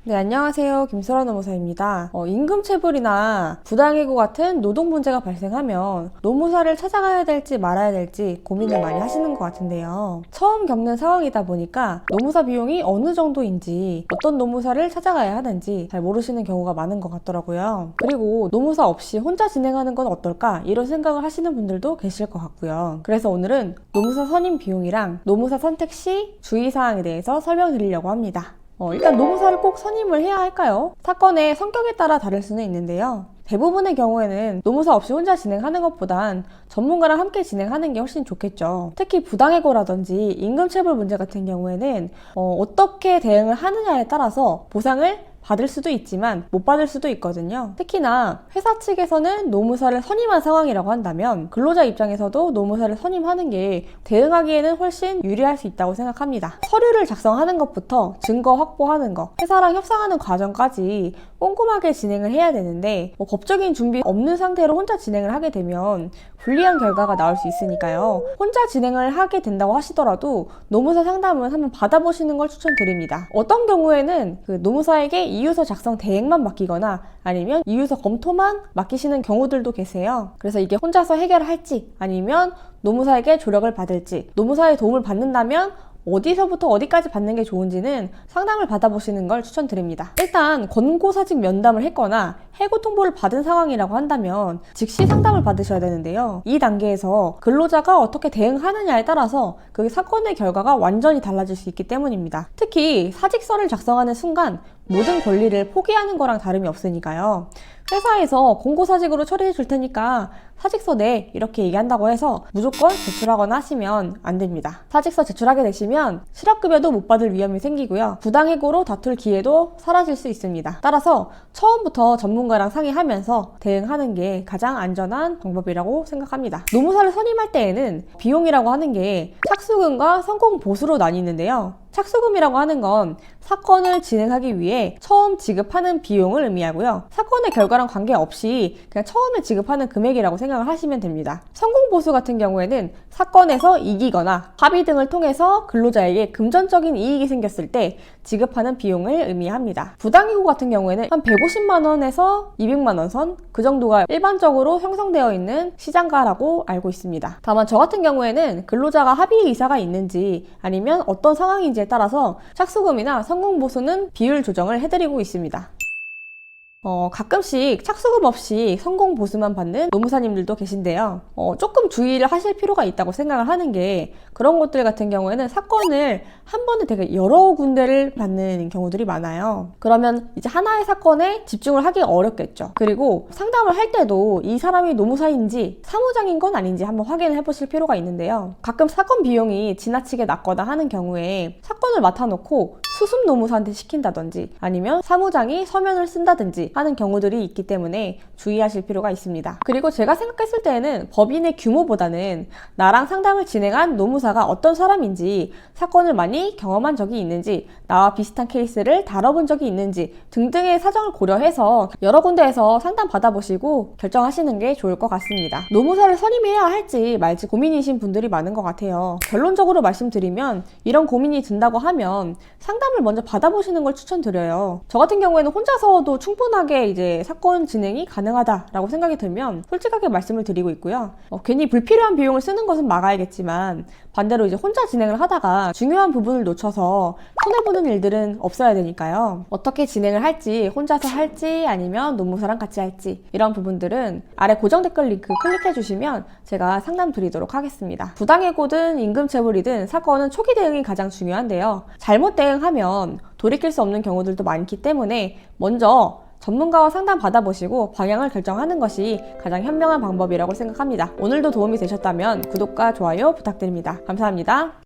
네, 안녕하세요. 김소라 노무사입니다. 임금체불이나 부당해고 같은 노동 문제가 발생하면 노무사를 찾아가야 될지 말아야 될지 고민을 많이 하시는 것 같은데요. 처음 겪는 상황이다 보니까 노무사 비용이 어느 정도인지, 어떤 노무사를 찾아가야 하는지 잘 모르시는 경우가 많은 것 같더라고요. 그리고 노무사 없이 혼자 진행하는 건 어떨까? 이런 생각을 하시는 분들도 계실 것 같고요. 그래서 오늘은 노무사 선임 비용이랑 노무사 선택 시 주의사항에 대해서 설명드리려고 합니다. 일단 노무사를 꼭 선임을 해야 할까요? 사건의 성격에 따라 다를 수는 있는데요. 대부분의 경우에는 노무사 없이 혼자 진행하는 것보단 전문가랑 함께 진행하는 게 훨씬 좋겠죠. 특히 부당해고라든지 임금체불 문제 같은 경우에는 어떻게 대응을 하느냐에 따라서 보상을 받을 수도 있지만 못 받을 수도 있거든요. 특히나 회사 측에서는 노무사를 선임한 상황이라고 한다면 근로자 입장에서도 노무사를 선임하는 게 대응하기에는 훨씬 유리할 수 있다고 생각합니다. 서류를 작성하는 것부터 증거 확보하는 것, 회사랑 협상하는 과정까지 꼼꼼하게 진행을 해야 되는데 법적인 준비 없는 상태로 혼자 진행을 하게 되면 불리한 결과가 나올 수 있으니까요. 혼자 진행을 하게 된다고 하시더라도 노무사 상담은 한번 받아보시는 걸 추천드립니다. 어떤 경우에는 노무사에게 이유서 작성 대행만 맡기거나 아니면 이유서 검토만 맡기시는 경우들도 계세요. 그래서 이게 혼자서 해결할지 아니면 노무사에게 조력을 받을지, 노무사의 도움을 받는다면 어디서부터 어디까지 받는 게 좋은지는 상담을 받아보시는 걸 추천드립니다. 일단 권고사직 면담을 했거나 해고 통보를 받은 상황이라고 한다면 즉시 상담을 받으셔야 되는데요. 이 단계에서 근로자가 어떻게 대응하느냐에 따라서 그 사건의 결과가 완전히 달라질 수 있기 때문입니다. 특히 사직서를 작성하는 순간 모든 권리를 포기하는 거랑 다름이 없으니까요. 회사에서 공고사직으로 처리해 줄 테니까 사직서 내 이렇게 얘기한다고 해서 무조건 제출하거나 하시면 안 됩니다. 사직서 제출하게 되시면 실업급여도 못 받을 위험이 생기고요. 부당해고로 다툴 기회도 사라질 수 있습니다. 따라서 처음부터 전문가랑 상의하면서 대응하는 게 가장 안전한 방법이라고 생각합니다. 노무사를 선임할 때에는 비용이라고 하는 게 착수금과 성공보수로 나뉘는데요. 착수금이라고 하는 건 사건을 진행하기 위해 처음 지급하는 비용을 의미하고요. 사건의 결과랑 관계없이 그냥 처음에 지급하는 금액이라고 생각을 하시면 됩니다. 성공보수 같은 경우에는 사건에서 이기거나 합의 등을 통해서 근로자에게 금전적인 이익이 생겼을 때 지급하는 비용을 의미합니다. 부당해고 같은 경우에는 한 150만 원에서 200만 원 선 그 정도가 일반적으로 형성되어 있는 시장가라고 알고 있습니다. 다만 저 같은 경우에는 근로자가 합의 의사가 있는지 아니면 어떤 상황인지에 따라서 착수금이나 성공보수는 비율 조정을 해드리고 있습니다. 가끔씩 착수금 없이 성공보수만 받는 노무사님들도 계신데요. 조금 주의를 하실 필요가 있다고 생각을 하는 게 그런 것들 같은 경우에는 사건을 한 번에 되게 여러 군데를 받는 경우들이 많아요. 그러면 이제 하나의 사건에 집중을 하기 어렵겠죠. 그리고 상담을 할 때도 이 사람이 노무사인지 사무장인 건 아닌지 한번 확인을 해보실 필요가 있는데요. 가끔 사건 비용이 지나치게 낮거나 하는 경우에 사건을 맡아놓고 수습 노무사한테 시킨다든지 아니면 사무장이 서면을 쓴다든지 하는 경우들이 있기 때문에 주의하실 필요가 있습니다. 그리고 제가 생각했을 때는 법인의 규모보다는 나랑 상담을 진행한 노무사가 어떤 사람인지, 사건을 많이 경험한 적이 있는지, 나와 비슷한 케이스를 다뤄본 적이 있는지 등등의 사정을 고려해서 여러 군데에서 상담 받아보시고 결정하시는 게 좋을 것 같습니다. 노무사를 선임해야 할지 말지 고민이신 분들이 많은 것 같아요. 결론적으로 말씀드리면 이런 고민이 든다고 하면 상담을 먼저 받아보시는 걸 추천드려요. 저 같은 경우에는 혼자서도 충분하게 이제 사건 진행이 가능하다라고 생각이 들면 솔직하게 말씀을 드리고 있고요. 괜히 불필요한 비용을 쓰는 것은 막아야겠지만 반대로 이제 혼자 진행을 하다가 중요한 부분을 놓쳐서 손해보는 일들은 없어야 되니까요. 어떻게 진행을 할지, 혼자서 할지 아니면 노무사랑 같이 할지 이런 부분들은 아래 고정 댓글 링크 클릭해 주시면 제가 상담 드리도록 하겠습니다. 부당해고든 임금체불이든 사건은 초기 대응이 가장 중요한데요. 잘못 대응하면 돌이킬 수 없는 경우들도 많기 때문에 먼저 전문가와 상담 받아보시고 방향을 결정하는 것이 가장 현명한 방법이라고 생각합니다. 오늘도 도움이 되셨다면 구독과 좋아요 부탁드립니다. 감사합니다.